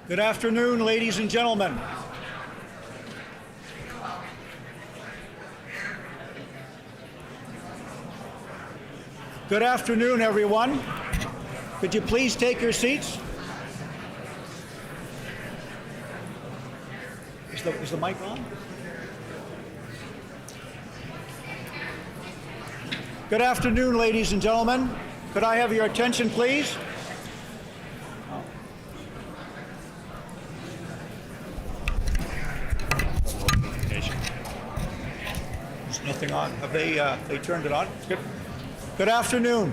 Good afternoon, ladies and gentlemen. Good afternoon, everyone. Could you please take your seats? Is the mic on? Good afternoon, ladies and gentlemen. Could I have your attention, please? There's nothing on. Have they turned it on? Good. Good afternoon.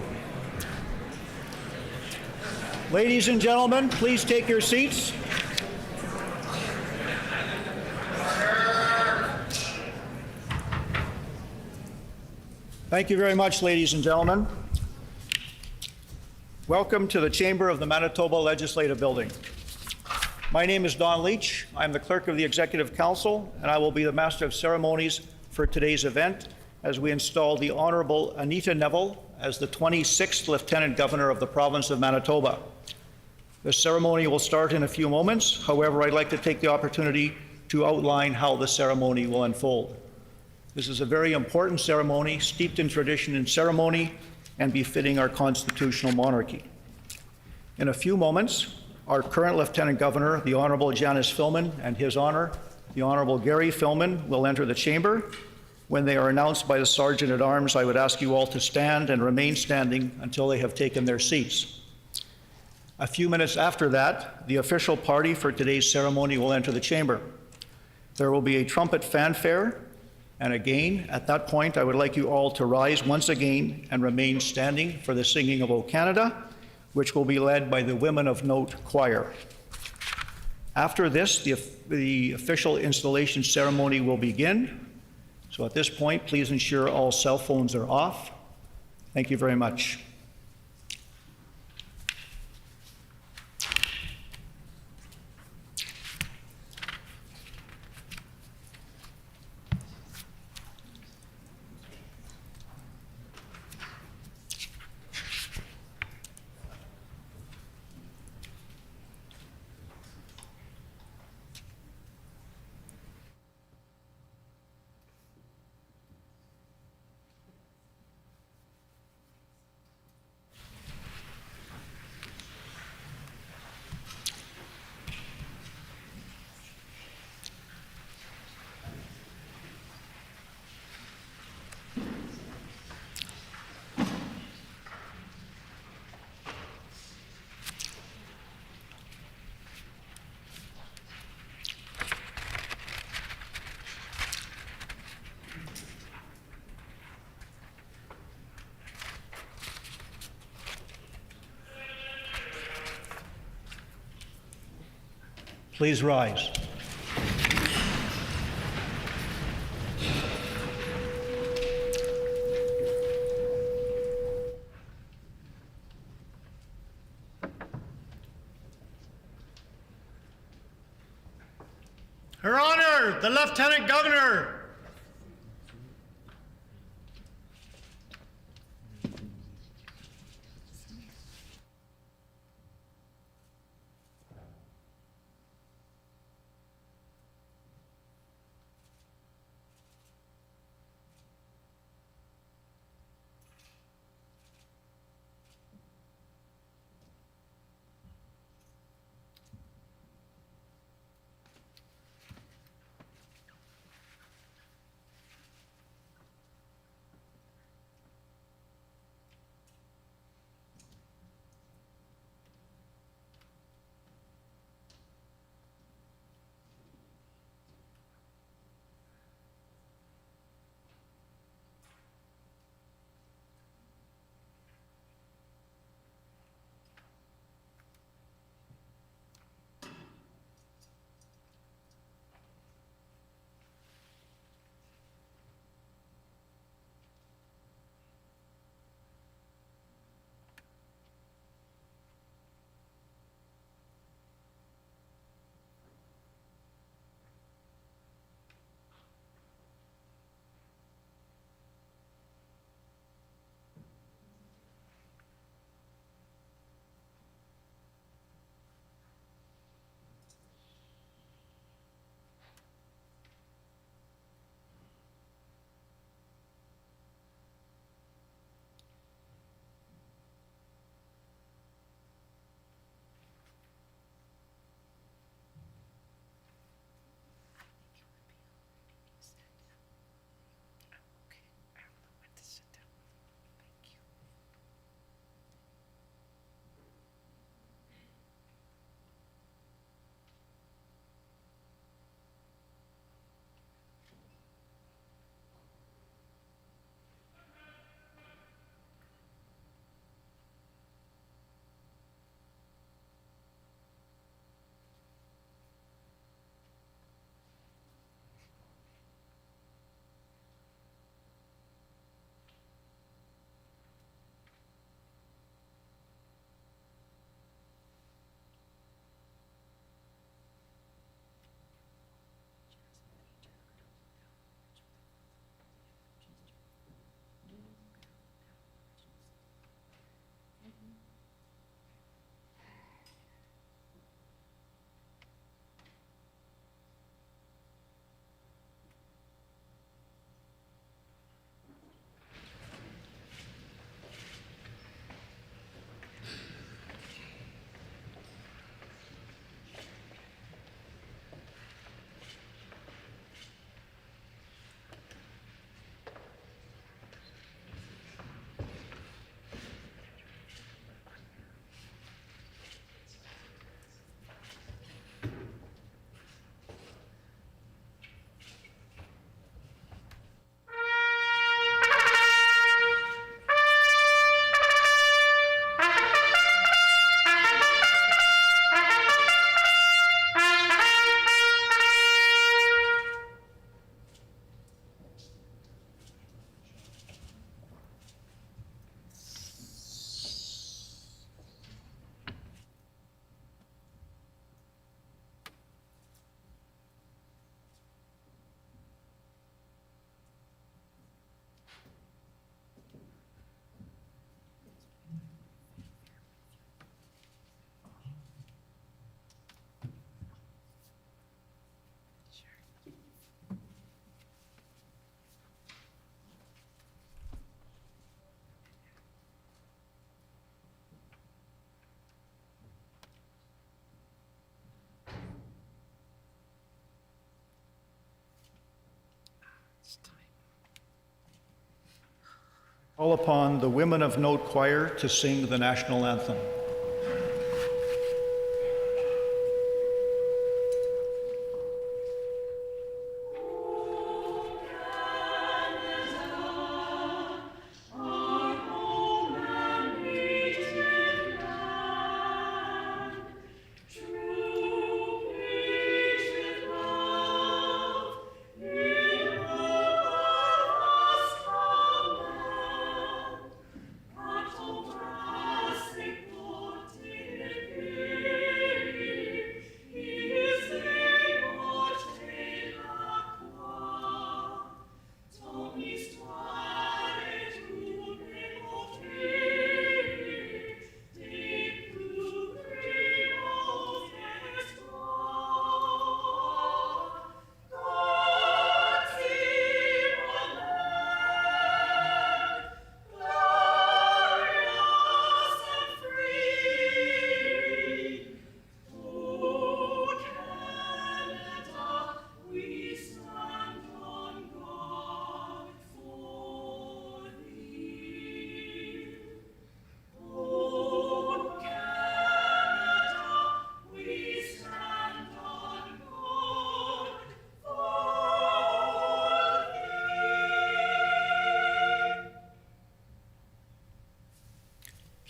Ladies and gentlemen, please take your seats. Thank you very much, ladies and gentlemen. Welcome to the Chamber of the Manitoba Legislative Building. My name is Don Leach. I'm the Clerk of the Executive Council, and I will be the Master of Ceremonies for today's event as we install the Honourable Anita Neville as the 26th Lieutenant Governor of the Province of Manitoba. The ceremony will start in a few moments. However, I'd like to take the opportunity to outline how the ceremony will unfold. This is a very important ceremony, steeped in tradition and ceremony, and befitting our constitutional monarchy. In a few moments, our current Lieutenant Governor, the Honourable Janice Filmon, and His Honour, the Honourable Gary Filmon, will enter the chamber. When they are announced by the Sergeant at Arms, I would ask you all to stand and remain standing until they have taken their seats. A few minutes after that, the official party for today's ceremony will enter the chamber. There will be a trumpet fanfare, and again, at that point, I would like you all to rise once again and remain standing for the singing of O Canada, which will be led by the Women of Note Choir. After this, the official installation ceremony will begin. So at this point, please ensure all cell phones are off. Thank you very much. Please rise. Her Honor, the Lieutenant Governor. Call upon the Women of Note Choir to sing the national anthem.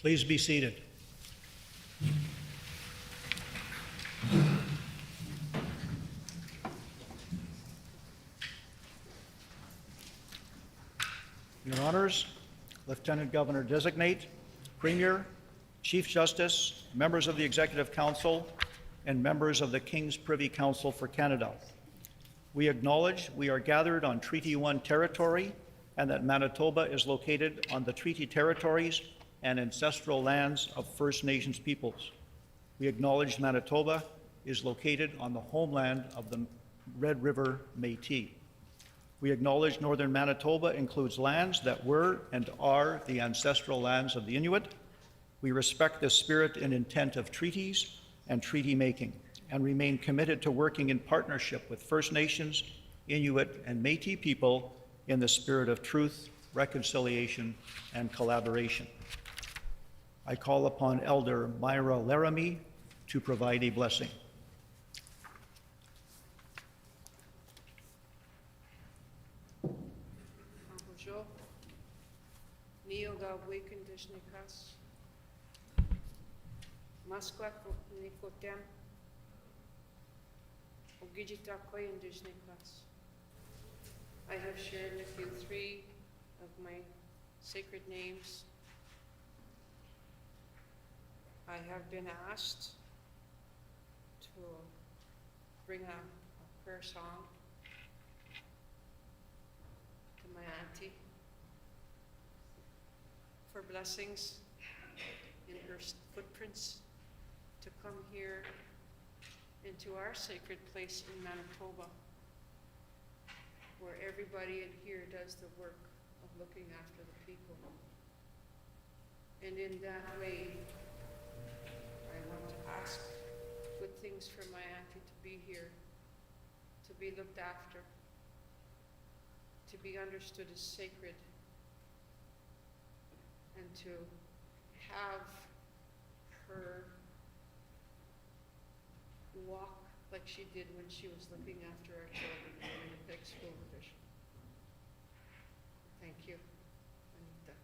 Please be seated. Your Honors, Lieutenant Governor Designate, Premier, Chief Justice, members of the Executive Council, and members of the King's Privy Council for Canada. We acknowledge we are gathered on Treaty 1 territory and that Manitoba is located on the treaty territories and ancestral lands of First Nations peoples. We acknowledge Manitoba is located on the homeland of the Red River Métis. We acknowledge northern Manitoba includes lands that were and are the ancestral lands of the Inuit. We respect the spirit and intent of treaties and treaty making and remain committed to working in partnership with First Nations, Inuit, and Métis people in the spirit of truth, reconciliation, and collaboration. I call upon Elder Myra Laramie to provide a blessing. Bonjour. Nioga Wikindishnikas. Masquat Nikotem. Ogijita Koyindishnikas. I have shared with you 3 of my sacred names. I have been asked to bring a prayer song to my auntie for blessings in her footprints to come here into our sacred place in Manitoba, where everybody in here does the work of looking after the people. And in that way, I want to ask good things for my auntie to be here, to be looked after, to be understood as sacred, and to have her walk like she did when she was looking after our children in the Winnipeg School Division. Thank you, Anita.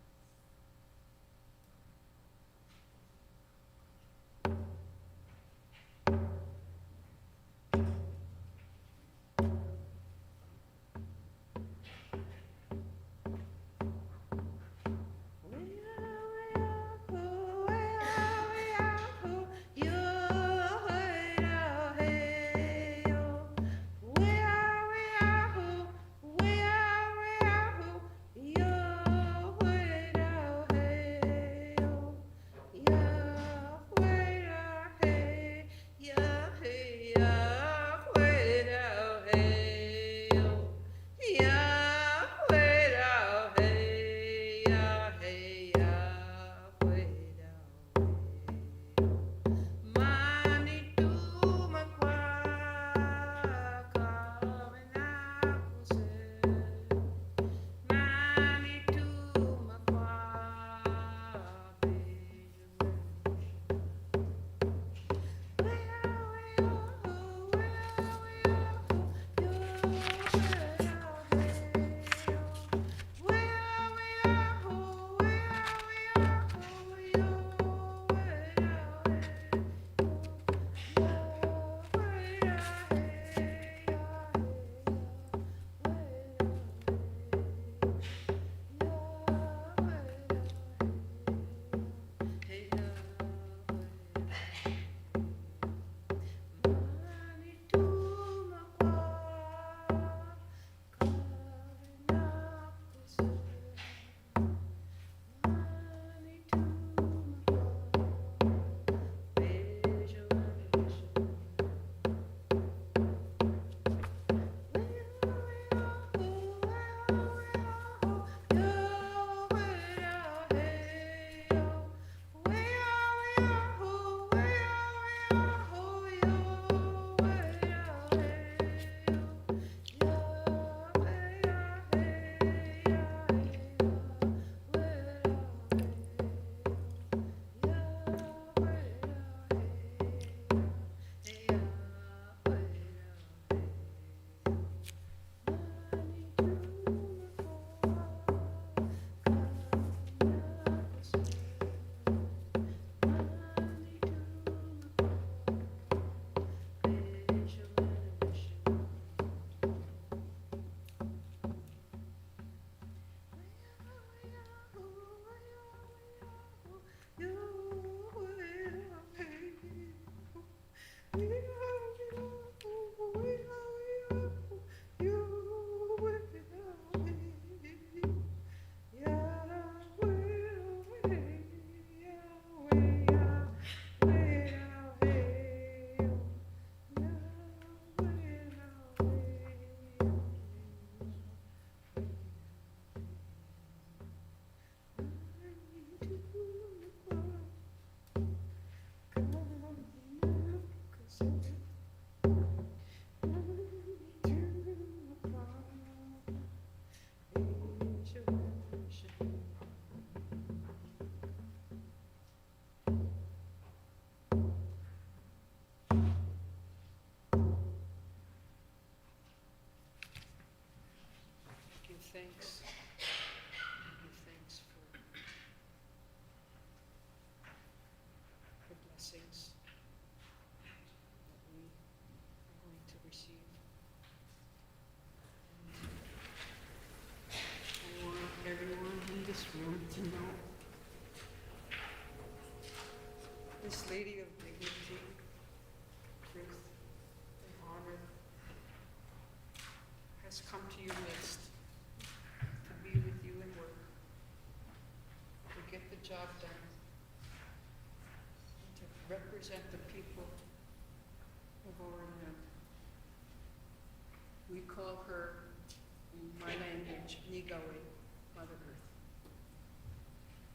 Give thanks. Give thanks for blessings that we are going to receive. I want everyone in this room to know this lady of dignity, truth, and honor has come to your midst to be with you and work, to get the job done, and to represent the people of our land. We call her, in my language, Nigawe, Mother Earth.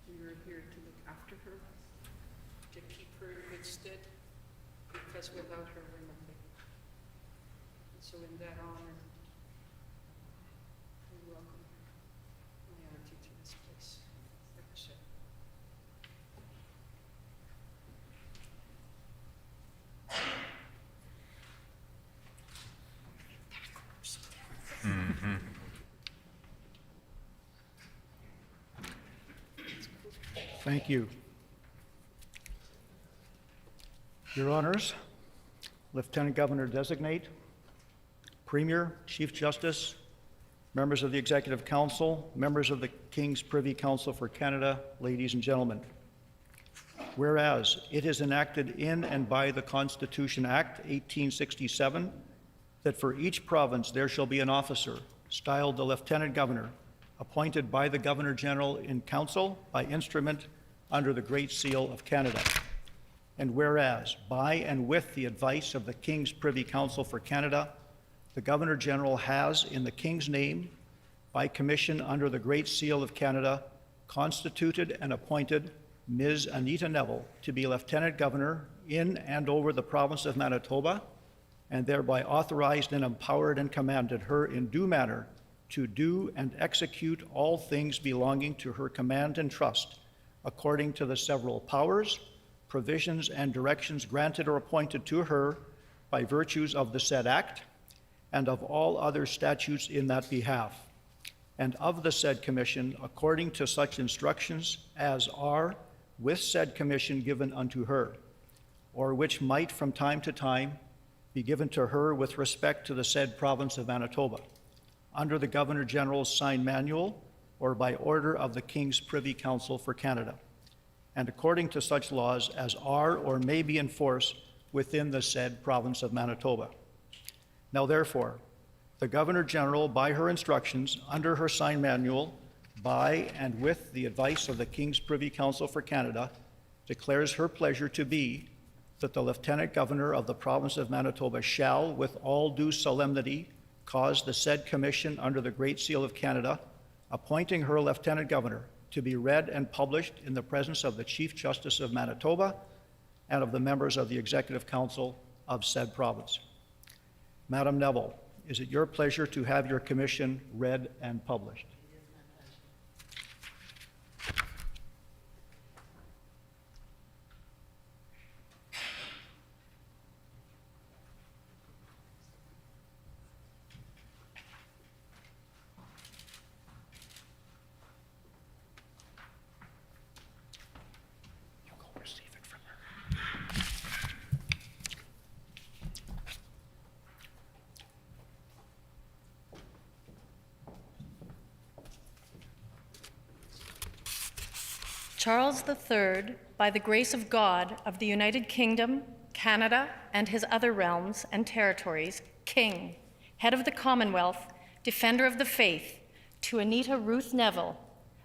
We are here to look after her, to keep her in good stead, because without her we're nothing. And so in that honor, we welcome my auntie to this place. Represent. Thank you. Your Honors, Lieutenant Governor Designate, Premier, Chief Justice, members of the Executive Council, members of the King's Privy Council for Canada, ladies and gentlemen. Whereas it is enacted in and by the Constitution Act 1867 that for each province there shall be an officer, styled the Lieutenant Governor, appointed by the Governor General in Council by instrument under the Great Seal of Canada. And whereas, by and with the advice of the King's Privy Council for Canada, the Governor General has, in the King's name, by commission under the Great Seal of Canada, constituted and appointed Ms. Anita Neville to be Lieutenant Governor in and over the province of Manitoba, and thereby authorized and empowered and commanded her in due manner to do and execute all things belonging to her command and trust, according to the several powers, provisions, and directions granted or appointed to her by virtues of the said act, and of all other statutes in that behalf, and of the said commission according to such instructions as are with said commission given unto her, or which might from time to time be given to her with respect to the said province of Manitoba, under the Governor General's signed manual, or by order of the King's Privy Council for Canada, and according to such laws as are or may be in force within the said province of Manitoba. Now therefore, the Governor General, by her instructions, under her signed manual, by and with the advice of the King's Privy Council for Canada, declares her pleasure to be that the Lieutenant Governor of the province of Manitoba shall, with all due solemnity, cause the said commission under the Great Seal of Canada, appointing her Lieutenant Governor, to be read and published in the presence of the Chief Justice of Manitoba and of the members of the Executive Council of said province. Madam Neville, is it your pleasure to have your commission read and published? Charles III, by the grace of God of the United Kingdom, Canada and his other realms and territories, King, Head of the Commonwealth, Defender of the Faith, to Anita Ruth Neville,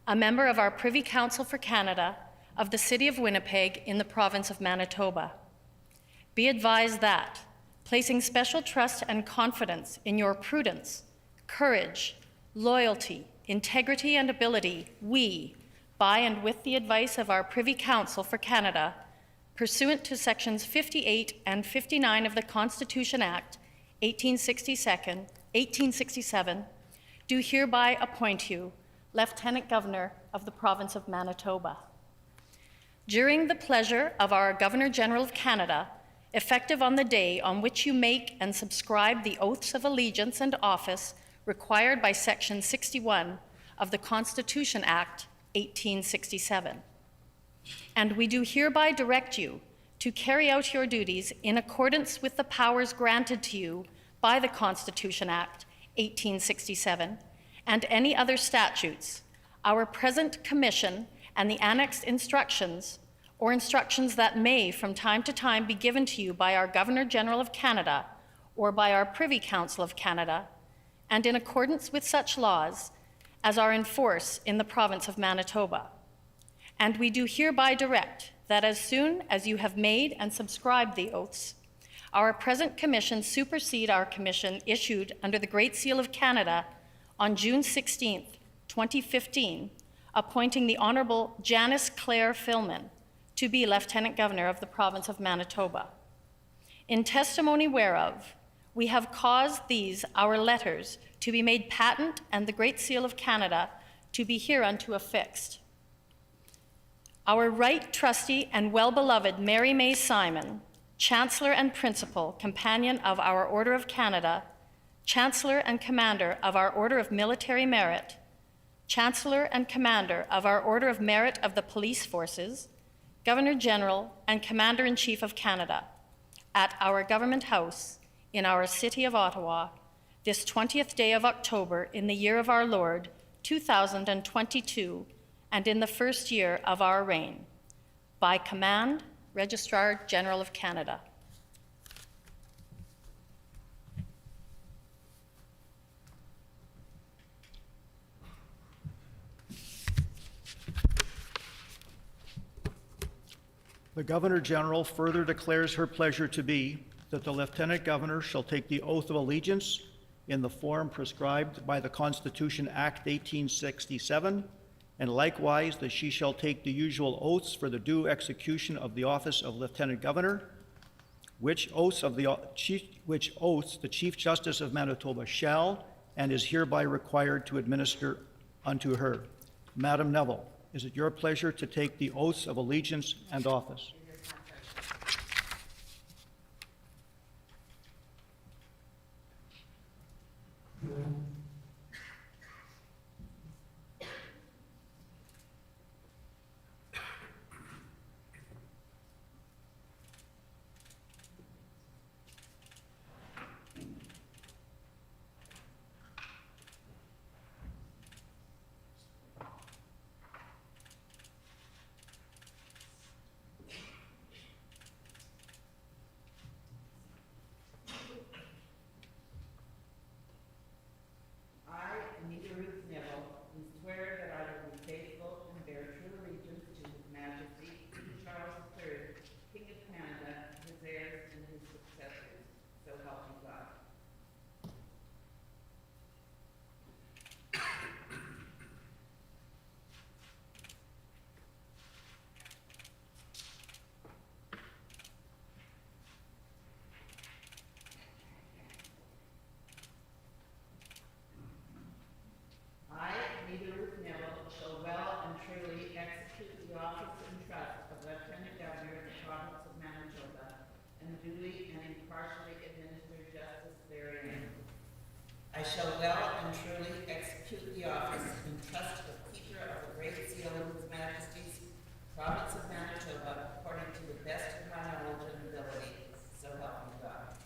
a member of our Privy Council for Canada of the City of Winnipeg in the province of Manitoba. Be advised that, placing special trust and confidence in your prudence, courage, loyalty, integrity, and ability, we, by and with the advice of our Privy Council for Canada, pursuant to Sections 58 and 59 of the Constitution Act 1867, do hereby appoint you Lieutenant Governor of the Province of Manitoba. During the pleasure of our Governor-General of Canada, effective on the day on which you make and subscribe the oaths of allegiance and office required by Section 61 of the Constitution Act 1867. And we do hereby direct you to carry out your duties in accordance with the powers granted to you by the Constitution Act 1867 and any other statutes, our present commission and the annexed instructions or instructions that may from time to time be given to you by our Governor-General of Canada or by our Privy Council of Canada, and in accordance with such laws as are in force in the province of Manitoba. And we do hereby direct that as soon as you have made and subscribed the oaths, our present commission supersede our commission issued under the Great Seal of Canada on June 16, 2015, appointing the Honourable Janice Claire Filman to be Lieutenant Governor of the Province of Manitoba. In testimony whereof, we have caused these our letters to be made patent and the Great Seal of Canada to be hereunto affixed. Our right trusty and well-beloved Mary May Simon, Chancellor and Principal, Companion of our Order of Canada, Chancellor and Commander of our Order of Military Merit, Chancellor and Commander of our Order of Merit of the Police Forces, Governor-General and Commander-in-Chief of Canada, at our Government House in our City of Ottawa, this 20th day of October in the year of our Lord, 2022, and in the first year of our reign. By command, Registrar General of Canada. The Governor-General further declares her pleasure to be that the Lieutenant Governor shall take the oath of allegiance in the form prescribed by the Constitution Act 1867, and likewise that she shall take the usual oaths for the due execution of the office of Lieutenant Governor, which oaths the Chief Justice of Manitoba shall and is hereby required to administer unto her. Madam Neville, is it your pleasure to take the oaths of allegiance and office? I shall well and truly execute the office in trust of Keeper of the Great Seal of His Majesty's Province of Manitoba according to the best of my knowledge and ability, so help me God.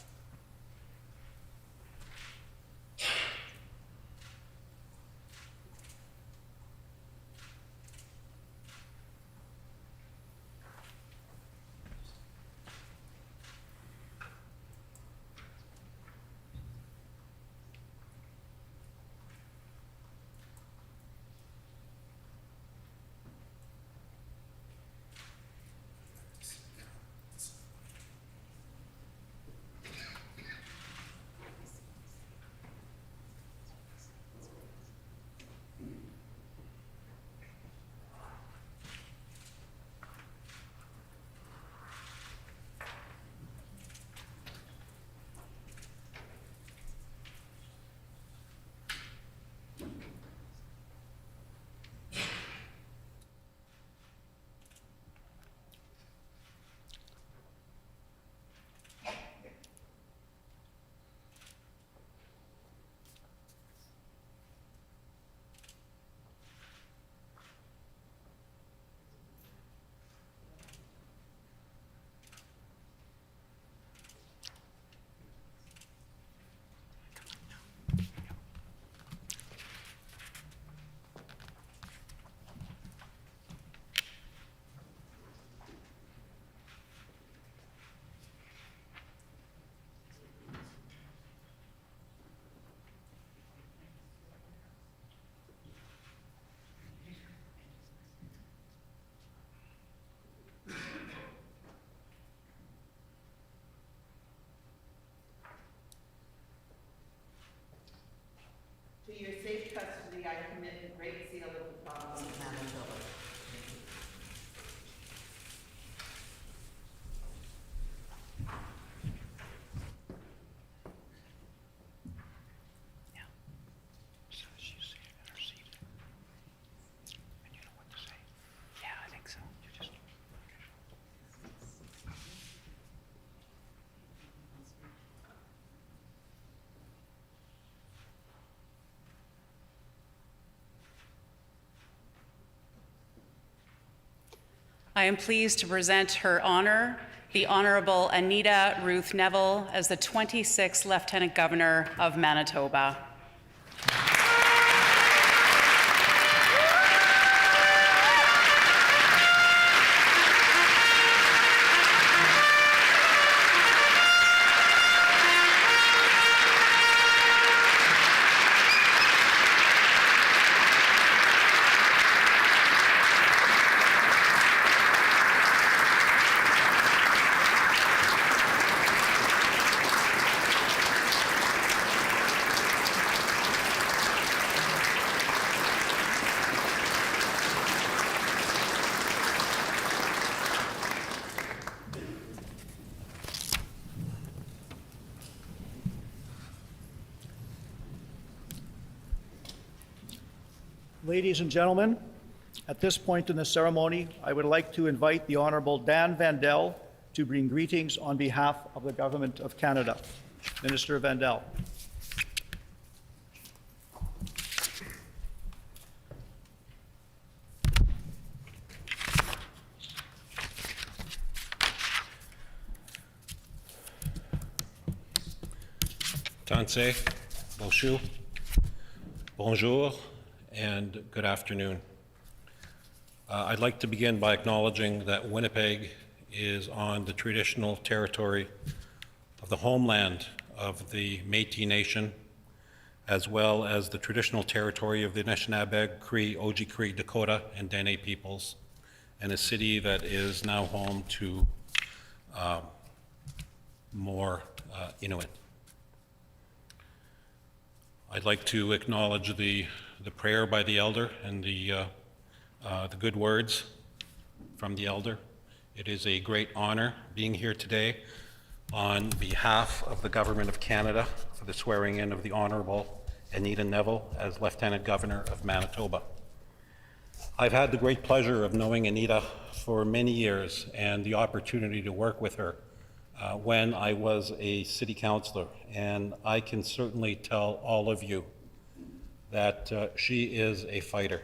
I am pleased to present Her Honor, the Honorable Anita Ruth Neville, as the 26th Lieutenant Governor of Manitoba. Ladies and gentlemen, at this point in the ceremony, I would like to invite the Honorable Dan Vandel to bring greetings on behalf of the Government of Canada. Minister Vandel. Tanse, bonjour, and good afternoon. I'd like to begin by acknowledging that Winnipeg is on the traditional territory of the homeland of the Métis Nation, as well as the traditional territory of the Anishinaabe, Cree, Oji-Cree, Dakota, and Dene peoples, and a city that is now home to more Inuit. I'd like to acknowledge the prayer by the elder and the good words from the elder. It is a great honor being here today on behalf of the Government of Canada for the swearing in of the Honorable Anita Neville as Lieutenant Governor of Manitoba. I've had the great pleasure of knowing Anita for many years and the opportunity to work with her when I was a city councillor, and I can certainly tell all of you that she is a fighter,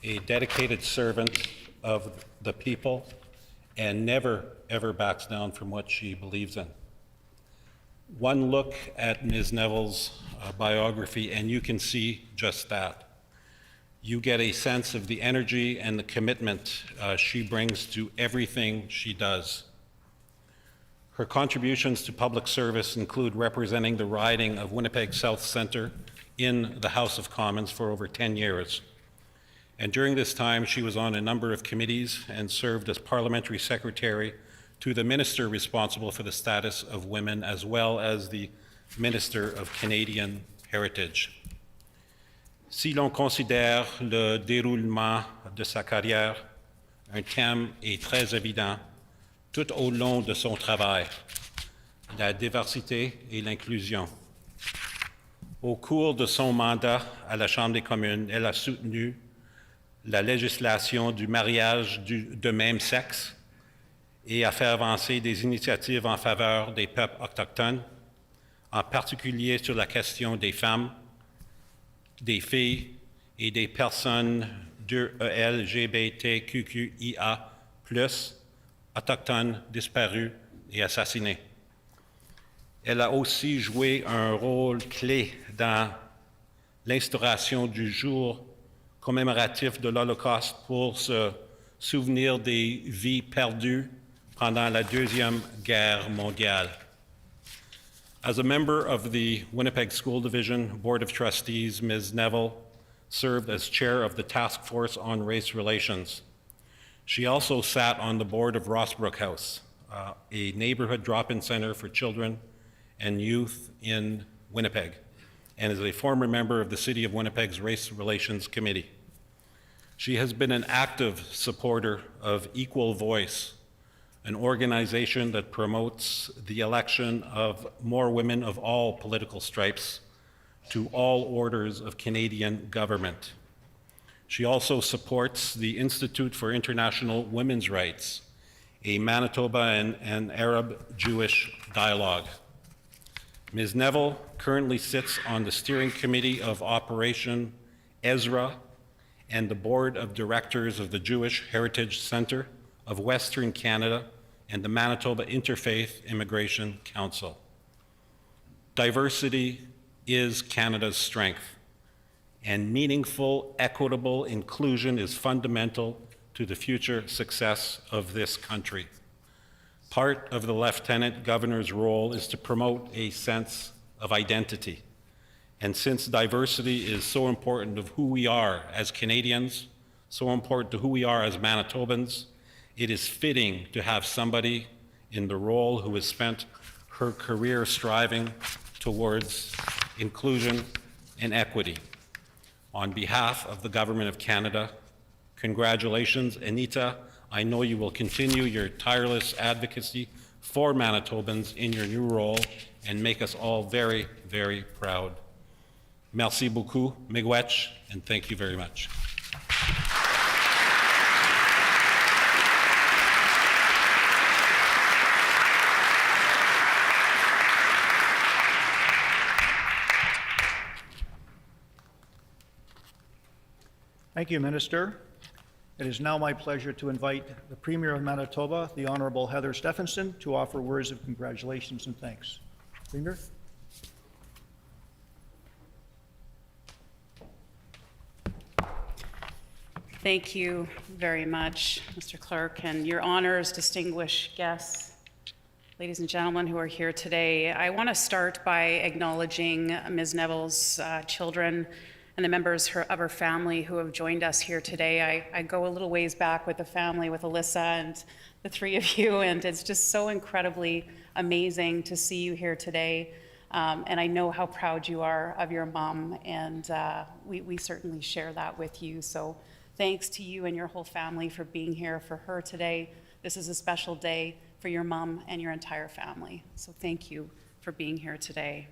a dedicated servant of the people, and never, ever backs down from what she believes in. One look at Ms. Neville's biography, and you can see just that. You get a sense of the energy and the commitment she brings to everything she does. Her contributions to public service include representing the riding of Winnipeg South Centre in the House of Commons for over 10 years. And during this time, she was on a number of committees and served as parliamentary secretary to the minister responsible for the status of women, as well as the Minister of Canadian Heritage. Si l'on considère le déroulement de sa carrière, un thème est très évident tout au long de son travail, la diversité et l'inclusion. Au cours de son mandat à la Chambre des communes, elle a soutenu la législation du mariage de même sexe et a fait avancer des initiatives en faveur des peuples autochtones, en particulier sur la question des femmes, des filles et des personnes de LGBTQIA+, autochtones disparus et assassinés. Elle a aussi joué un rôle clé dans l'instauration du jour commémoratif de l'Holocauste pour se souvenir des vies perdues pendant la Deuxième Guerre mondiale. As a member of the Winnipeg School Division Board of Trustees, Ms. Neville served as chair of the Task Force on Race Relations. She also sat on the board of Rossbrook House, a neighborhood drop-in center for children and youth in Winnipeg, and is a former member of the City of Winnipeg's Race Relations Committee. She has been an active supporter of Equal Voice, an organization that promotes the election of more women of all political stripes to all orders of Canadian government. She also supports the Institute for International Women's Rights, a Manitoba and Arab-Jewish dialogue. Ms. Neville currently sits on the steering committee of Operation Ezra and the board of directors of the Jewish Heritage Center of Western Canada and the Manitoba Interfaith Immigration Council. Diversity is Canada's strength, and meaningful, equitable inclusion is fundamental to the future success of this country. Part of the Lieutenant Governor's role is to promote a sense of identity. And since diversity is so important to who we are as Canadians, so important to who we are as Manitobans, it is fitting to have somebody in the role who has spent her career striving towards inclusion and equity. On behalf of the Government of Canada, congratulations, Anita. I know you will continue your tireless advocacy for Manitobans in your new role and make us all very, very proud. Merci beaucoup, miigwech, and thank you very much. Thank you, Minister. It is now my pleasure to invite the Premier of Manitoba, the Honorable Heather Stephenson, to offer words of congratulations and thanks. Premier? Thank you very much, Mr. Clerk, and your honors, distinguished guests, ladies and gentlemen who are here today. I want to start by acknowledging Ms. Neville's children and the members of her family who have joined us here today. I go a little ways back with the family, with Alyssa and the three of you, and it's just so incredibly amazing to see you here today. And I know how proud you are of your mom, and we certainly share that with you. So thanks to you and your whole family for being here for her today. This is a special day for your mom and your entire family. So thank you for being here today.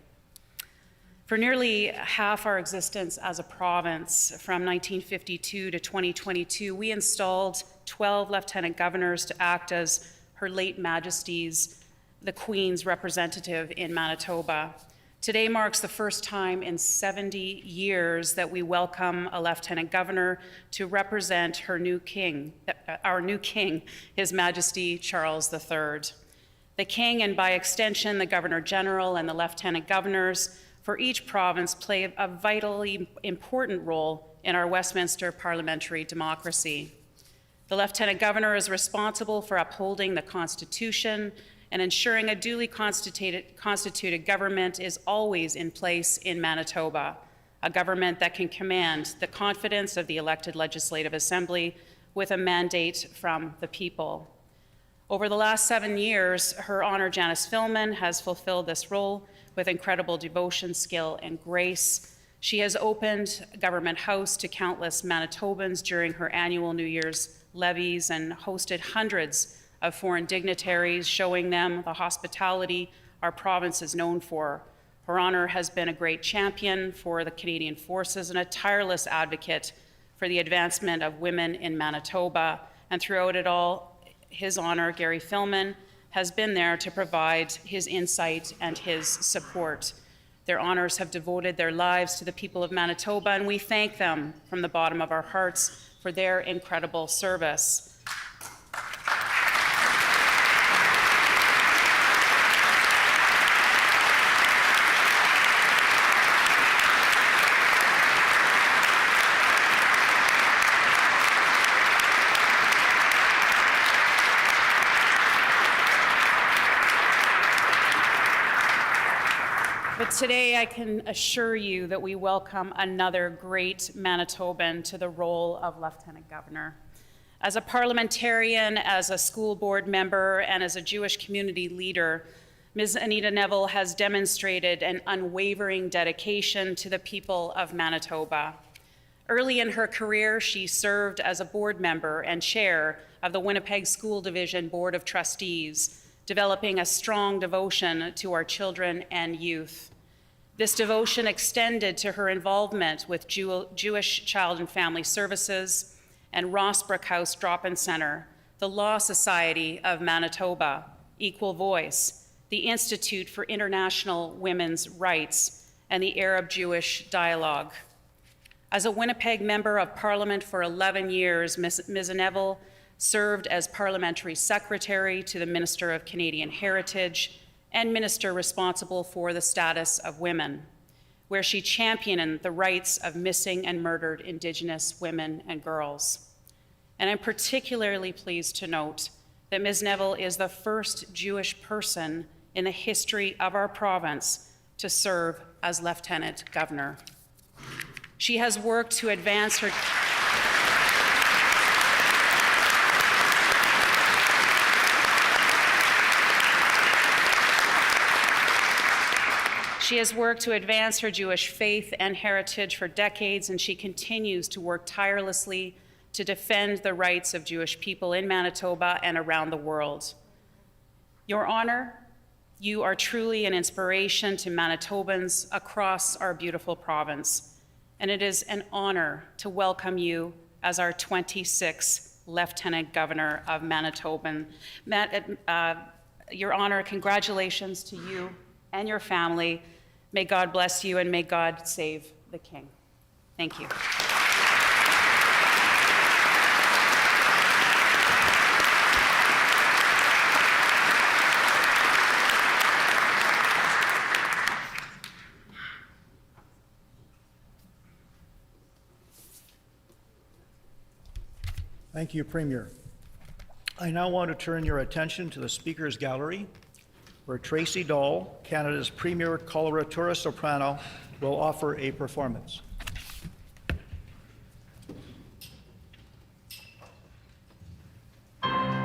For nearly half our existence as a province, from 1952 to 2022, we installed 12 lieutenant governors to act as Her late Majesty's, the Queen's representative in Manitoba. Today marks the first time in 70 years that we welcome a lieutenant governor to represent our new king, His Majesty Charles III. The king, and by extension the Governor General and the lieutenant governors for each province, play a vitally important role in our Westminster parliamentary democracy. The Lieutenant Governor is responsible for upholding the Constitution and ensuring a duly constituted government is always in place in Manitoba, a government that can command the confidence of the elected Legislative Assembly with a mandate from the people. Over the last 7 years, Her Honor Janice Filmon has fulfilled this role with incredible devotion, skill, and grace. She has opened Government House to countless Manitobans during her annual New Year's levees and hosted hundreds of foreign dignitaries, showing them the hospitality our province is known for. Her Honor has been a great champion for the Canadian Forces and a tireless advocate for the advancement of women in Manitoba. And throughout it all, His Honor, Gary Filmon, has been there to provide his insight and his support. Their honors have devoted their lives to the people of Manitoba, and we thank them from the bottom of our hearts for their incredible service. But today I can assure you that we welcome another great Manitoban to the role of Lieutenant Governor. As a parliamentarian, as a school board member, and as a Jewish community leader, Ms. Anita Neville has demonstrated an unwavering dedication to the people of Manitoba. Early in her career, she served as a board member and chair of the Winnipeg School Division Board of Trustees, developing a strong devotion to our children and youth. This devotion extended to her involvement with Jewish Child and Family Services and Rossbrook House Drop-In Center, the Law Society of Manitoba, Equal Voice, the Institute for International Women's Rights, and the Arab-Jewish Dialogue. As a Winnipeg Member of Parliament for 11 years, Ms. Neville served as parliamentary secretary to the Minister of Canadian Heritage and minister responsible for the status of women, where she championed the rights of missing and murdered Indigenous women and girls. And I'm particularly pleased to note that Ms. Neville is the first Jewish person in the history of our province to serve as Lieutenant Governor. She has worked to advance her She has worked to advance her Jewish faith and heritage for decades, and she continues to work tirelessly to defend the rights of Jewish people in Manitoba and around the world. Your Honor, you are truly an inspiration to Manitobans across our beautiful province, and it is an honor to welcome you as our 26th Lieutenant Governor of Manitoba. Your Honor, congratulations to you and your family. May God bless you and may God save the King. Thank you. Thank you, Premier. I now want to turn your attention to the Speaker's Gallery, where Tracy Dahl, Canada's premier coloratura soprano, will offer a performance. Oh,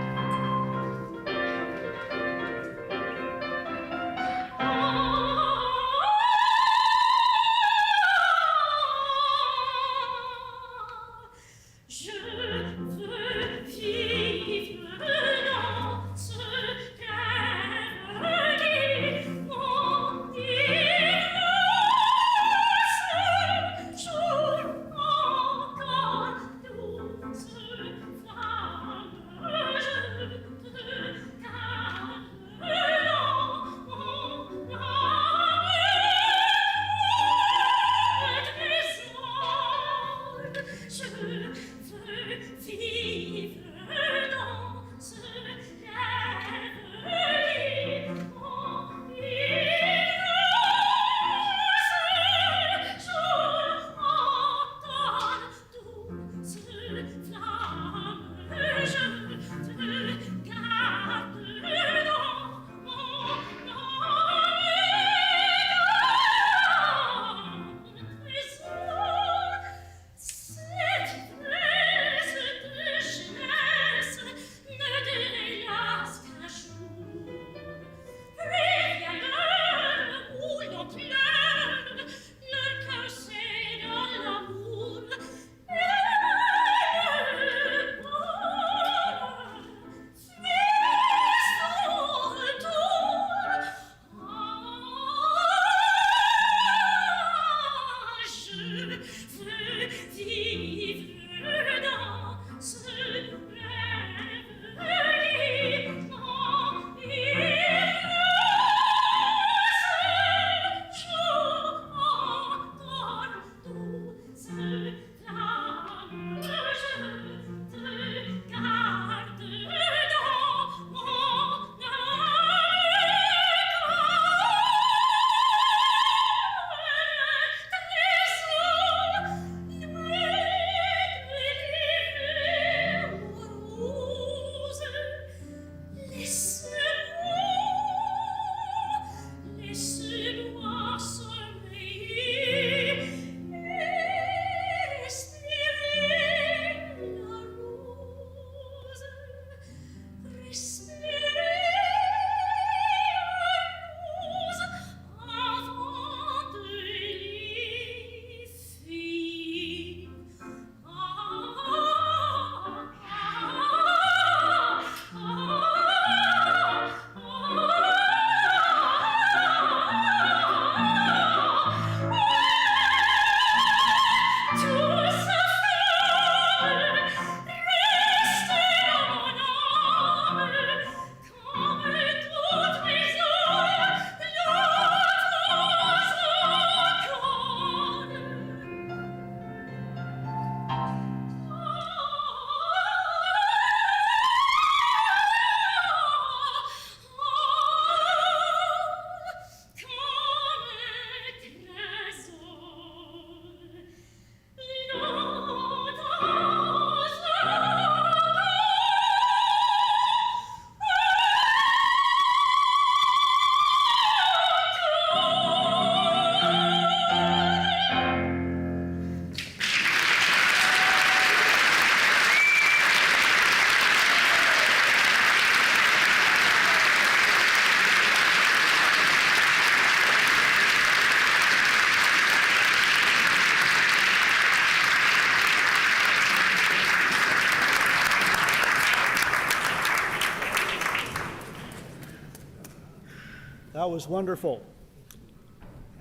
That was wonderful.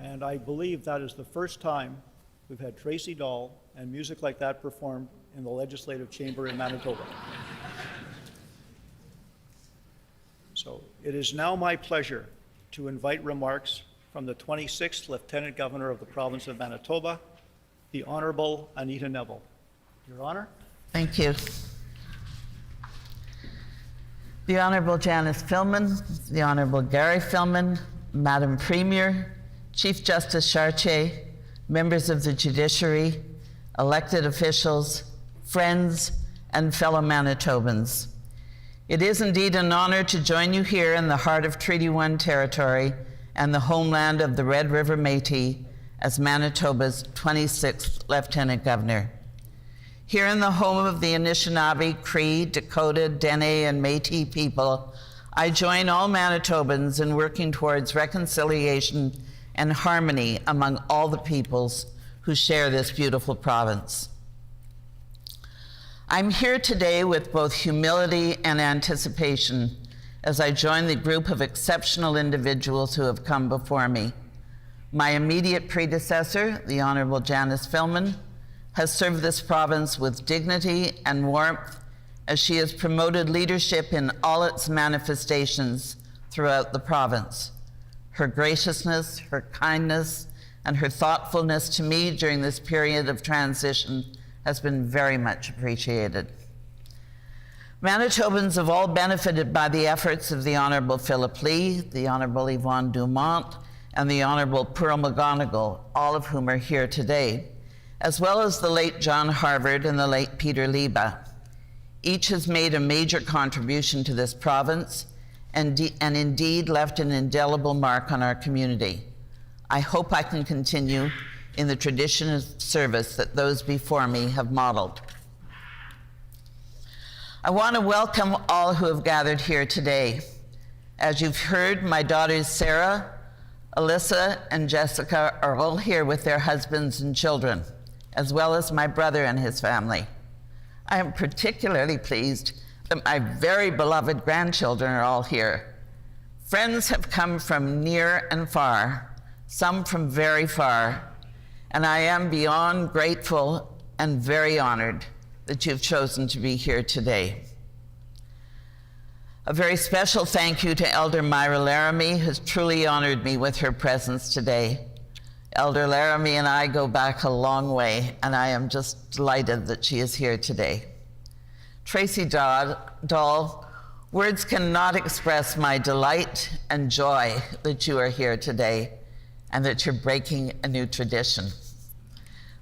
And I believe that is the first time we've had Tracy Dahl and music like that performed in the Legislative Chamber in Manitoba. So it is now my pleasure to invite remarks from the 26th Lieutenant Governor of the Province of Manitoba, the Honorable Anita Neville. Your Honor. Thank you. The Honorable Janice Filmon, the Honorable Gary Filmon, Madam Premier, Chief Justice Chartier, members of the judiciary, elected officials, friends, and fellow Manitobans. It is indeed an honor to join you here in the heart of Treaty 1 territory and the homeland of the Red River Métis as Manitoba's 26th Lieutenant Governor. Here in the home of the Anishinaabe, Cree, Dakota, Dene, and Métis people, I join all Manitobans in working towards reconciliation and harmony among all the peoples who share this beautiful province. I'm here today with both humility and anticipation as I join the group of exceptional individuals who have come before me. My immediate predecessor, the Honorable Janice Filmon, has served this province with dignity and warmth as she has promoted leadership in all its manifestations throughout the province. Her graciousness, her kindness, and her thoughtfulness to me during this period of transition has been very much appreciated. Manitobans have all benefited by the efforts of the Honorable Philip Lee, the Honorable Yvonne Dumont, and the Honorable Pearl McGonigal, all of whom are here today, as well as the late John Harvard and the late Peter Liba. Each has made a major contribution to this province and indeed left an indelible mark on our community. I hope I can continue in the tradition of service that those before me have modeled. I want to welcome all who have gathered here today. As you've heard, my daughters Sarah, Alyssa, and Jessica are all here with their husbands and children, as well as my brother and his family. I am particularly pleased that my very beloved grandchildren are all here. Friends have come from near and far, some from very far, and I am beyond grateful and very honored that you've chosen to be here today. A very special thank you to Elder Myra Laramie, who's truly honored me with her presence today. Elder Laramie and I go back a long way, and I am just delighted that she is here today. Tracy Dahl, words cannot express my delight and joy that you are here today and that you're breaking a new tradition.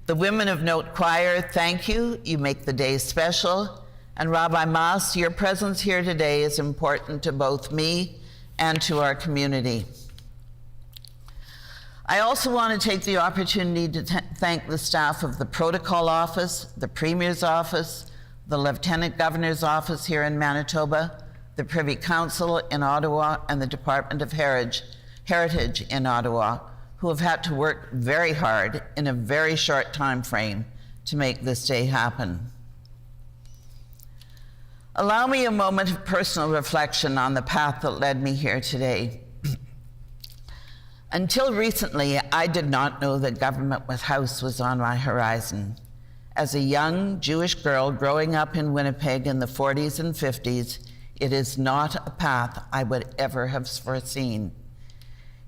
The Women of Note Choir, thank you. You make the day special. And Rabbi Mas, your presence here today is important to both me and to our community. I also want to take the opportunity to thank the staff of the Protocol Office, the Premier's Office, the Lieutenant Governor's Office here in Manitoba, the Privy Council in Ottawa, and the Department of Heritage in Ottawa, who have had to work very hard in a very short time frame to make this day happen. Allow me a moment of personal reflection on the path that led me here today. Until recently, I did not know that government with House was on my horizon. As a young Jewish girl growing up in Winnipeg in the 40s and 50s, it is not a path I would ever have foreseen.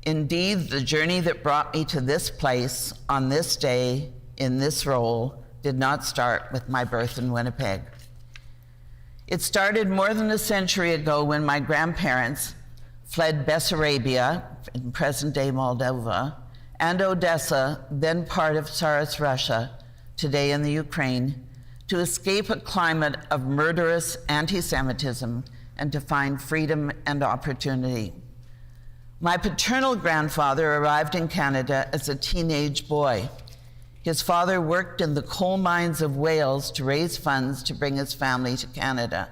Indeed, the journey that brought me to this place, on this day, in this role, did not start with my birth in Winnipeg. It started more than a century ago when my grandparents fled Bessarabia, in present-day Moldova, and Odessa, then part of Tsarist Russia, today in the Ukraine, to escape a climate of murderous anti-Semitism and to find freedom and opportunity. My paternal grandfather arrived in Canada as a teenage boy. His father worked in the coal mines of Wales to raise funds to bring his family to Canada.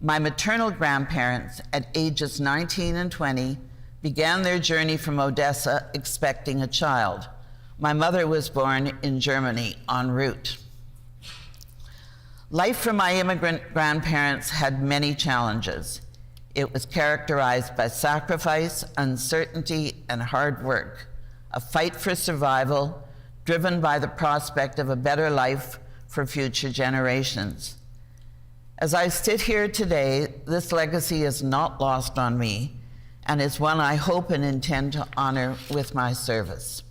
My maternal grandparents, at ages 19 and 20, began their journey from Odessa expecting a child. My mother was born in Germany en route. Life for my immigrant grandparents had many challenges. It was characterized by sacrifice, uncertainty, and hard work, a fight for survival driven by the prospect of a better life for future generations. As I sit here today, this legacy is not lost on me and is one I hope and intend to honor with my service.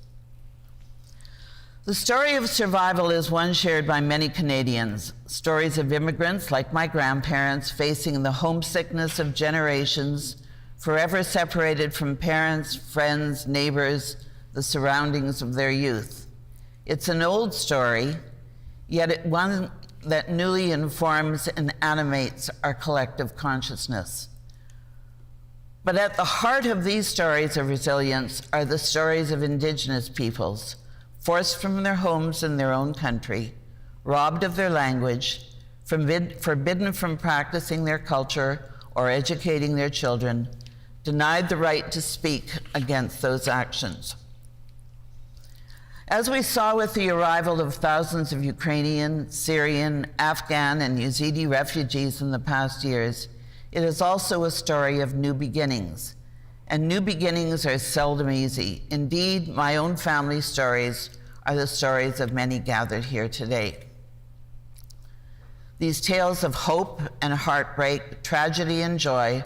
The story of survival is one shared by many Canadians. Stories of immigrants like my grandparents facing the homesickness of generations, forever separated from parents, friends, neighbors, the surroundings of their youth. It's an old story, yet one that newly informs and animates our collective consciousness. But at the heart of these stories of resilience are the stories of Indigenous peoples, forced from their homes in their own country, robbed of their language, forbidden from practicing their culture or educating their children, denied the right to speak against those actions. As we saw with the arrival of thousands of Ukrainian, Syrian, Afghan, and Yazidi refugees in the past years, it is also a story of new beginnings. And new beginnings are seldom easy. Indeed, my own family stories are the stories of many gathered here today. These tales of hope and heartbreak, tragedy and joy,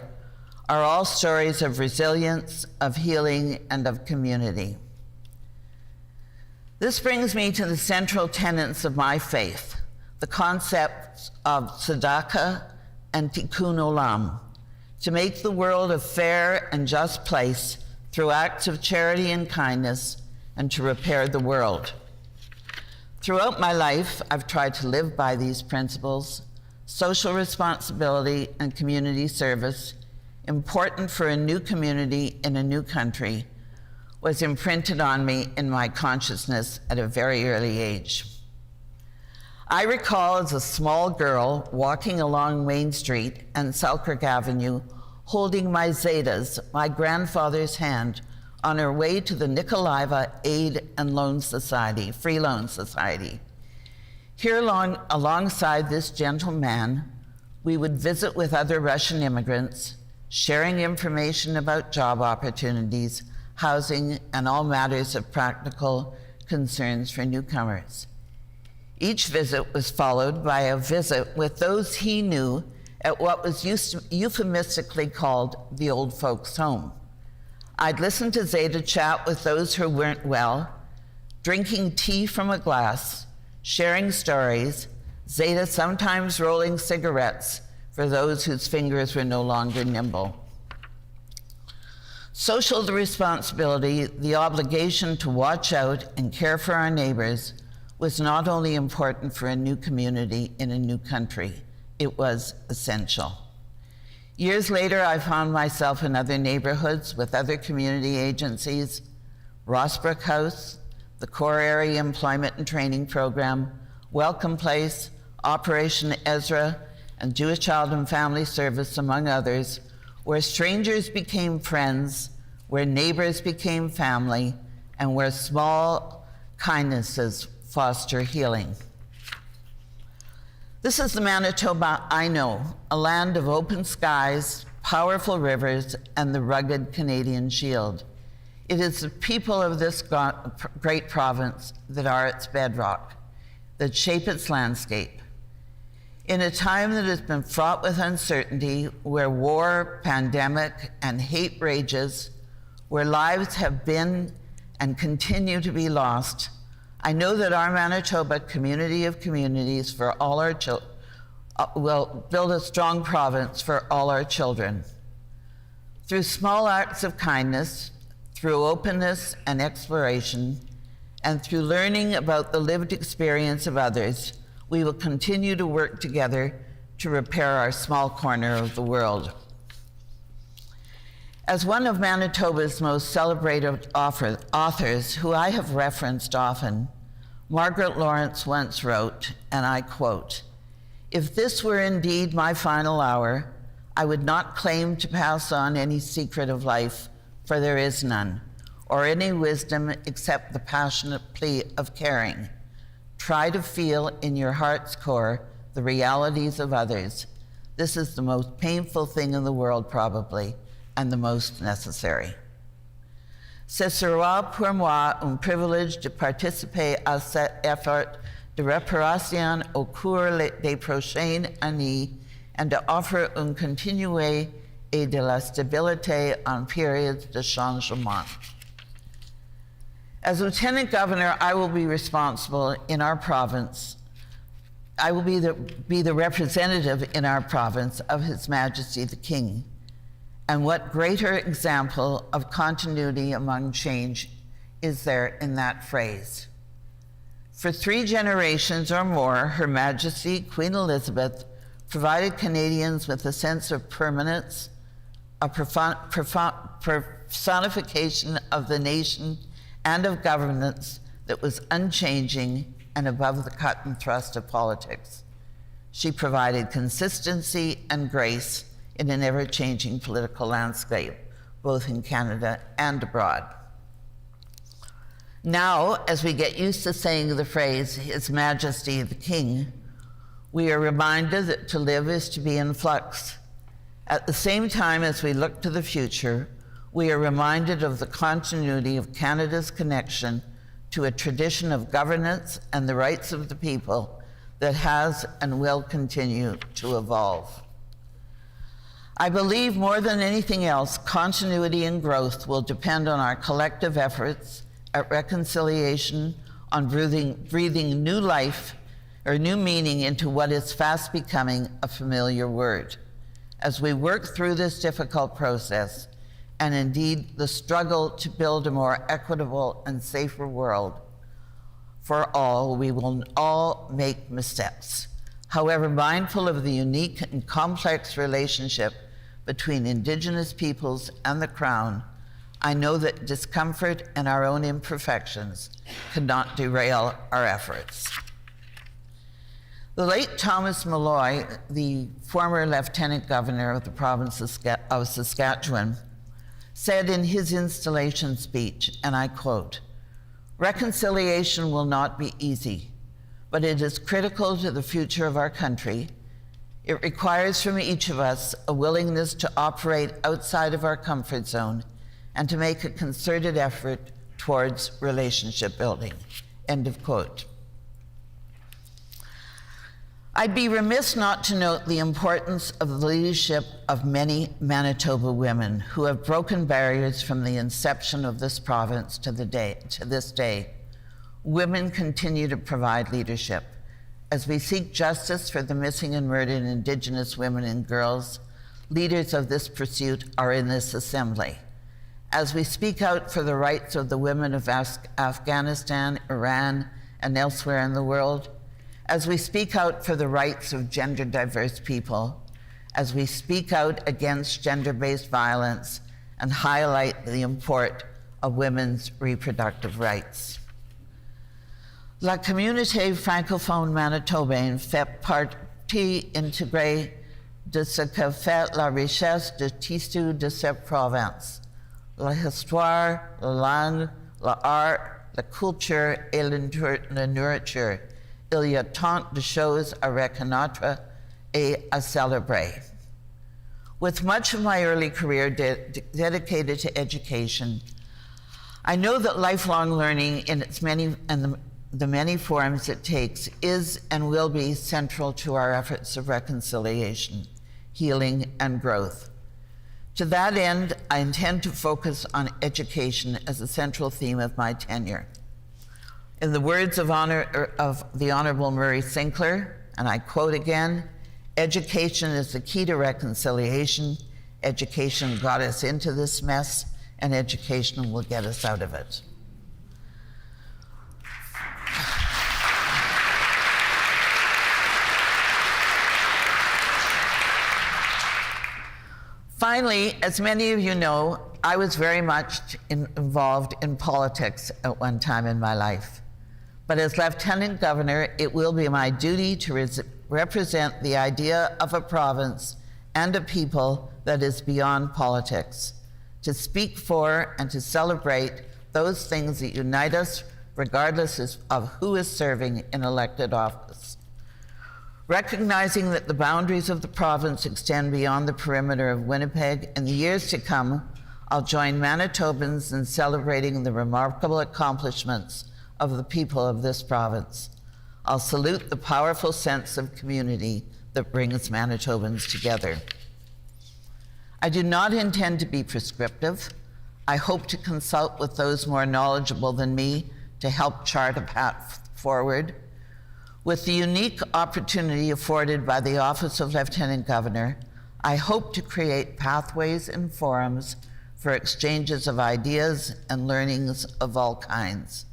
are all stories of resilience, of healing, and of community. This brings me to the central tenets of my faith, the concepts of tzedakah and tikkun olam, to make the world a fair and just place through acts of charity and kindness, and to repair the world. Throughout my life, I've tried to live by these principles. Social responsibility and community service, important for a new community in a new country, was imprinted on me in my consciousness at a very early age. I recall as a small girl walking along Main Street and Selkirk Avenue, holding my Zetas, my grandfather's hand, on her way to the Nikolaiva Aid and Loan Society, Free Loan Society. Here alongside this gentleman, we would visit with other Russian immigrants, sharing information about job opportunities, housing, and all matters of practical concerns for newcomers. Each visit was followed by a visit with those he knew at what was euphemistically called the old folks' home. I'd listen to Zeta chat with those who weren't well, drinking tea from a glass, sharing stories, Zeta sometimes rolling cigarettes for those whose fingers were no longer nimble. Social responsibility, the obligation to watch out and care for our neighbors, was not only important for a new community in a new country, it was essential. Years later, I found myself in other neighborhoods with other community agencies, Rossbrook House, the Core Area Employment and Training Program, Welcome Place, Operation Ezra, and Jewish Child and Family Service, among others, where strangers became friends, where neighbors became family, and where small kindnesses foster healing. This is the Manitoba I know, a land of open skies, powerful rivers, and the rugged Canadian Shield. It is the people of this great province that are its bedrock, that shape its landscape. In a time that has been fraught with uncertainty, where war, pandemic, and hate rages, where lives have been and continue to be lost, I know that our Manitoba community of communities for all our children will build a strong province for all our children. Through small acts of kindness, through openness and exploration, and through learning about the lived experience of others, we will continue to work together to repair our small corner of the world. As one of Manitoba's most celebrated authors, who I have referenced often, Margaret Lawrence once wrote, and I quote, "If this were indeed my final hour, I would not claim to pass on any secret of life, for there is none, or any wisdom except the passionate plea of caring. Try to feel in your heart's core the realities of others. This is the most painful thing in the world, probably, and the most necessary. Ce sera pour moi un privilège de participer à cet effort de réparation au cours des prochaines années and to offer un continué et de la stabilité en période de changement. As Lieutenant Governor, I will be responsible in our province. I will be the representative in our province of His Majesty the King. And what greater example of continuity among change is there in that phrase? For 3 generations or more, Her Majesty Queen Elizabeth provided Canadians with a sense of permanence, a personification of the nation and of governance that was unchanging and above the cut and thrust of politics. She provided consistency and grace in an ever-changing political landscape, both in Canada and abroad. Now, as we get used to saying the phrase, His Majesty the King, we are reminded that to live is to be in flux. At the same time as we look to the future, we are reminded of the continuity of Canada's connection to a tradition of governance and the rights of the people that has and will continue to evolve. I believe more than anything else, continuity and growth will depend on our collective efforts at reconciliation, on breathing new life or new meaning into what is fast becoming a familiar word. As we work through this difficult process, and indeed the struggle to build a more equitable and safer world for all, we will all make missteps. However, mindful of the unique and complex relationship between Indigenous peoples and the Crown, I know that discomfort and our own imperfections cannot derail our efforts. The late Thomas Malloy, the former Lieutenant Governor of the province of Saskatchewan, said in his installation speech, and I quote, "Reconciliation will not be easy, but it is critical to the future of our country. It requires from each of us a willingness to operate outside of our comfort zone and to make a concerted effort towards relationship building." End of quote. I'd be remiss not to note the importance of the leadership of many Manitoba women who have broken barriers from the inception of this province to this day. Women continue to provide leadership. As we seek justice for the missing and murdered Indigenous women and girls, leaders of this pursuit are in this assembly. As we speak out for the rights of the women of Afghanistan, Iran, and elsewhere in the world, as we speak out for the rights of gender diverse people, as we speak out against gender-based violence and highlight the import of women's reproductive rights. La communauté francophone manitobaine fait partie intégrée de ce que fait la richesse de tissu de cette province. L'histoire, la langue, l'art, la culture et la nourriture. Il y a tant de choses à reconnaître et à célébrer. With much of my early career dedicated to education, I know that lifelong learning in its many and the many forms it takes is and will be central to our efforts of reconciliation, healing, and growth. To that end, I intend to focus on education as a central theme of my tenure. In the words of the Honorable Murray Sinclair, and I quote again, "Education is the key to reconciliation. Education got us into this mess, and education will get us out of it." Finally, as many of you know, I was very much involved in politics at one time in my life. But as Lieutenant Governor, it will be my duty to represent the idea of a province and a people that is beyond politics, to speak for and to celebrate those things that unite us regardless of who is serving in elected office. Recognizing that the boundaries of the province extend beyond the perimeter of Winnipeg, in the years to come, I'll join Manitobans in celebrating the remarkable accomplishments of the people of this province. I'll salute the powerful sense of community that brings Manitobans together. I do not intend to be prescriptive. I hope to consult with those more knowledgeable than me to help chart a path forward. With the unique opportunity afforded by the Office of Lieutenant Governor, I hope to create pathways and forums for exchanges of ideas and learnings of all kinds.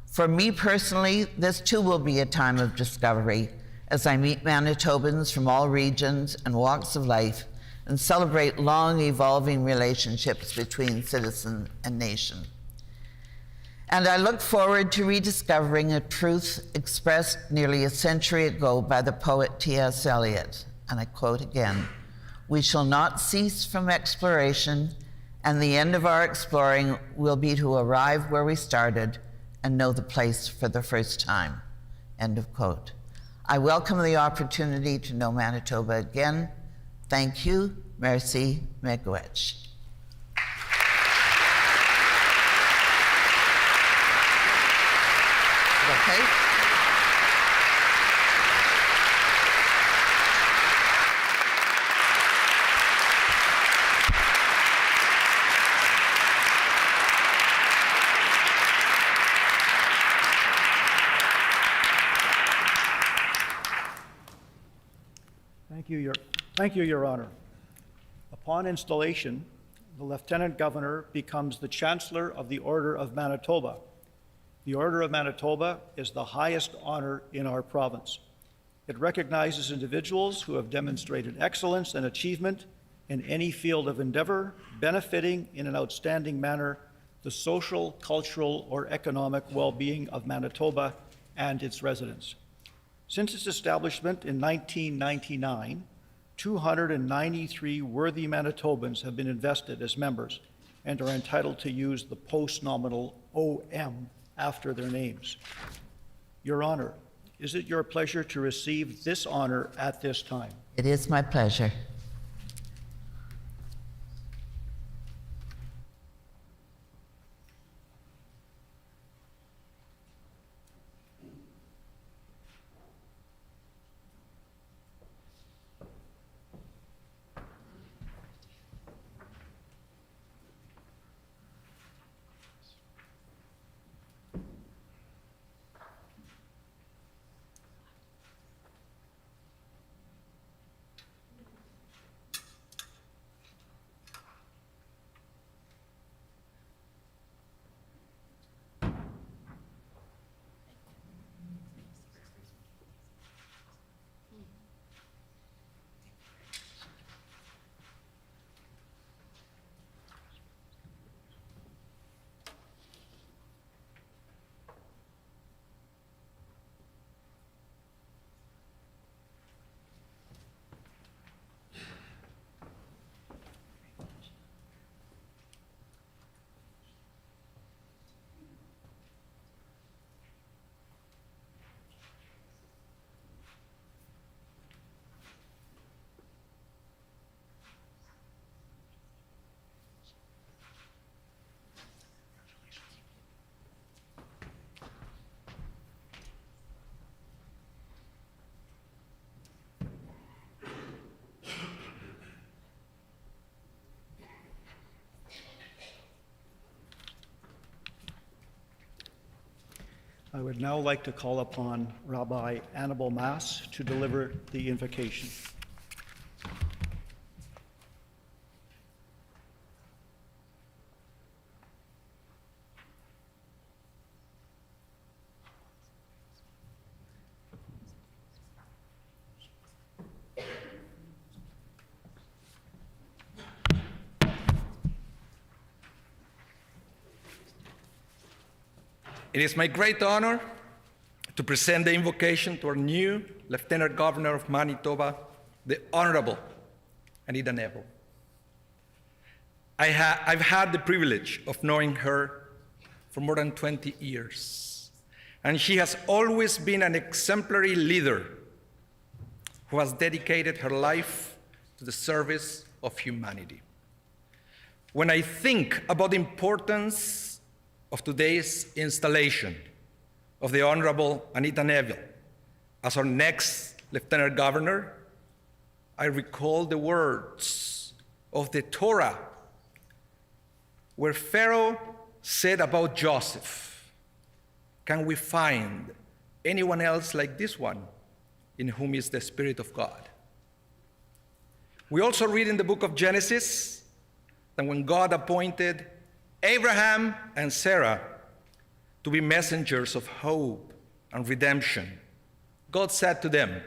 For me personally, this too will be a time of discovery as I meet Manitobans from all regions and walks of life and celebrate long evolving relationships between citizen and nation. And I look forward to rediscovering a truth expressed nearly a century ago by the poet T.S. Eliot, and I quote again, "We shall not cease from exploration, and the end of our exploring will be to arrive where we started and know the place for the first time." End of quote. I welcome the opportunity to know Manitoba again. Thank you. Merci. Miigwech. Okay? Thank you, Your Honor. Upon installation, the Lieutenant Governor becomes the Chancellor of the Order of Manitoba. The Order of Manitoba is the highest honor in our province. It recognizes individuals who have demonstrated excellence and achievement in any field of endeavor, benefiting in an outstanding manner the social, cultural, or economic well-being of Manitoba and its residents. Since its establishment in 1999, 293 worthy Manitobans have been invested as members and are entitled to use the post-nominal OM after their names. Your Honor, is it your pleasure to receive this honor at this time? It is my pleasure. I would now like to call upon Rabbi Annabel Mass to deliver the invocation. It is my great honor to present the invocation to our new Lieutenant Governor of Manitoba, the Honorable Anita Neville. I've had the privilege of knowing her for more than 20 years, and she has always been an exemplary leader who has dedicated her life to the service of humanity. When I think about the importance of today's installation of the Honorable Anita Neville as our next Lieutenant Governor, I recall the words of the Torah, where Pharaoh said about Joseph, "Can we find anyone else like this one in whom is the Spirit of God?" We also read in the book of Genesis that when God appointed Abraham and Sarah to be messengers of hope and redemption, God said to them,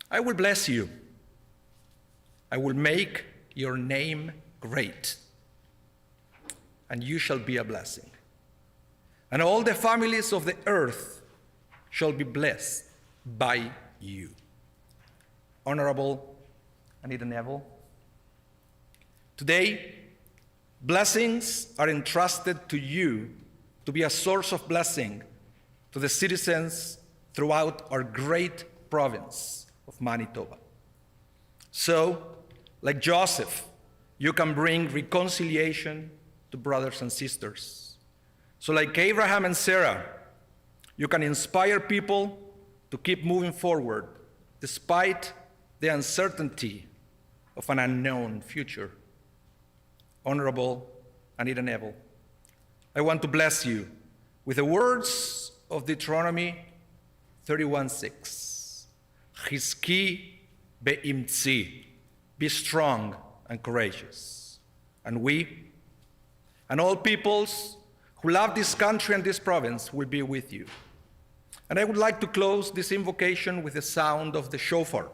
"I will bless you. I will make your name great, and you shall be a blessing. And all the families of the earth shall be blessed by you." Honorable Anita Neville, today, blessings are entrusted to you to be a source of blessing to the citizens throughout our great province of Manitoba. So, like Joseph, you can bring reconciliation to brothers and sisters. So, like Abraham and Sarah, you can inspire people to keep moving forward despite the uncertainty of an unknown future. Honorable Anita Neville, I want to bless you with the words of Deuteronomy 31:6. Chizki be'imtzi, be strong and courageous. And we, and all peoples who love this country and this province, will be with you. And I would like to close this invocation with the sound of the shofar,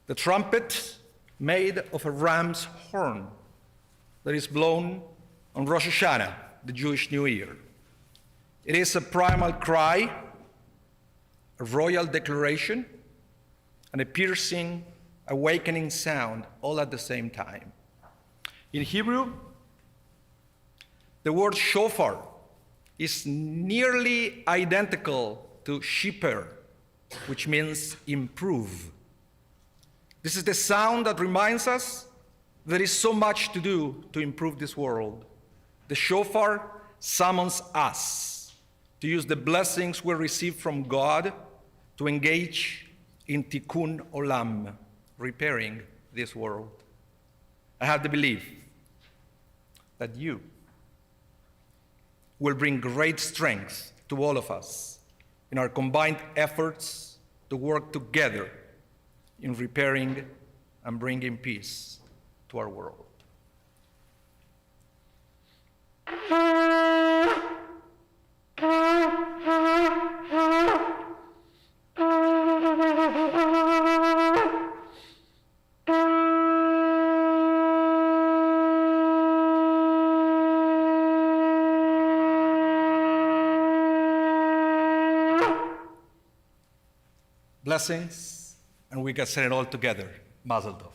the trumpet made of a ram's horn that is blown on Rosh Hashanah, the Jewish New Year. It is a primal cry, a royal declaration, and a piercing, awakening sound all at the same time. In Hebrew, the word shofar is nearly identical to shiper, which means improve. This is the sound that reminds us there is so much to do to improve this world. The shofar summons us to use the blessings we receive from God to engage in tikkun olam, repairing this world. I have the belief that you will bring great strength to all of us in our combined efforts to work together in repairing and bringing peace to our world. Blessings, and we can say it all together. Mazel tov.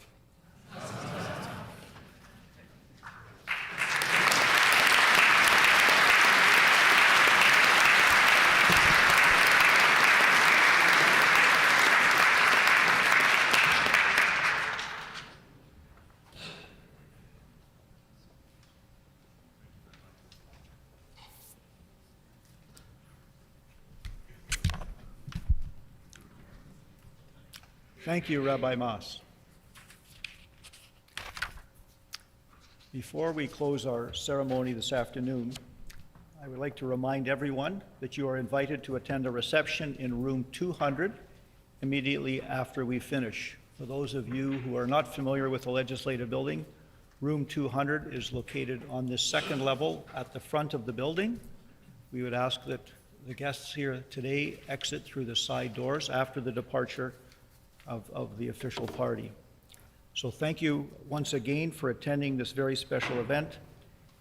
Thank you, Rabbi Mas. Before we close our ceremony this afternoon, I would like to remind everyone that you are invited to attend a reception in room 200 immediately after we finish. For those of you who are not familiar with the Legislative Building, room 200 is located on the second level at the front of the building. We would ask that the guests here today exit through the side doors after the departure of the official party. So thank you once again for attending this very special event,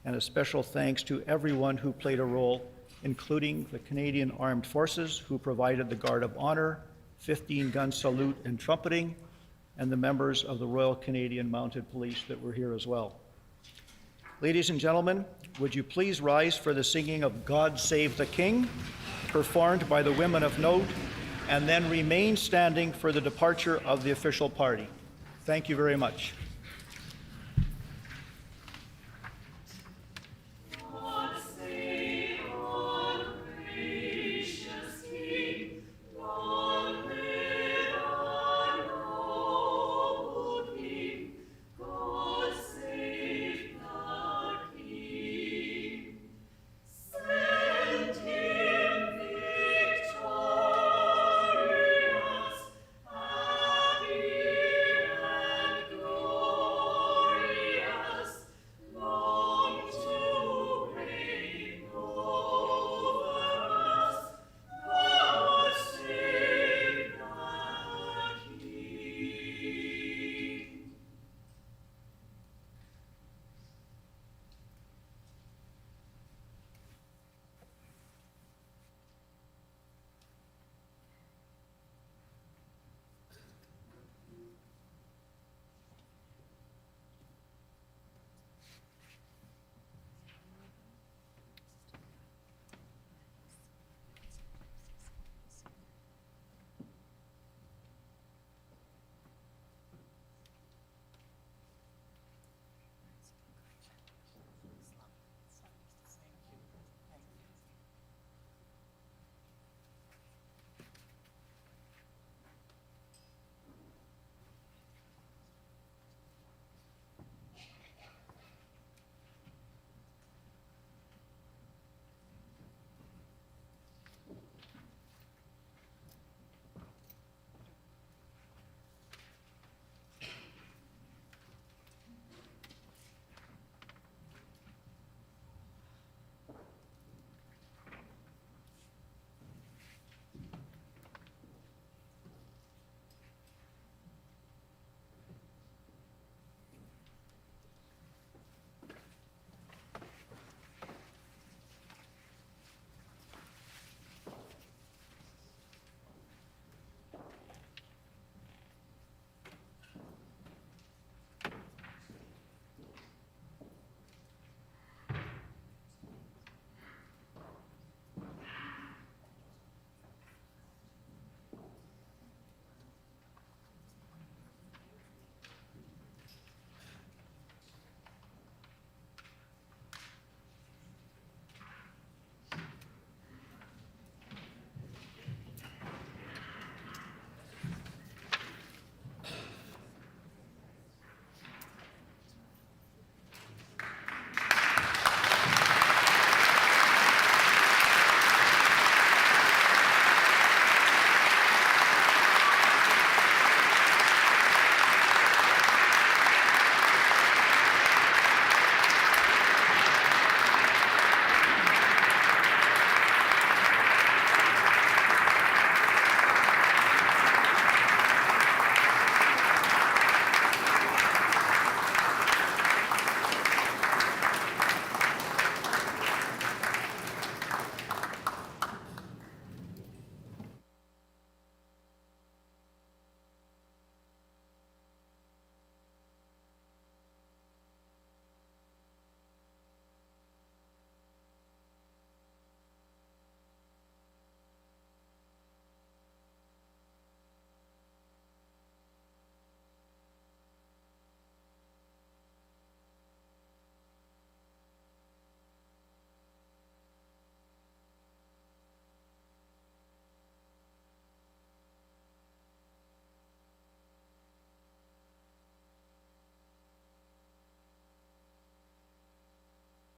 and a special thanks to everyone who played a role, including the Canadian Armed Forces, who provided the Guard of Honor, 15-gun salute and trumpeting, and the members of the Royal Canadian Mounted Police that were here as well. Ladies and gentlemen, would you please rise for the singing of God Save the King, performed by the Women of Note and then remain standing for the departure of the official party. Thank you very much.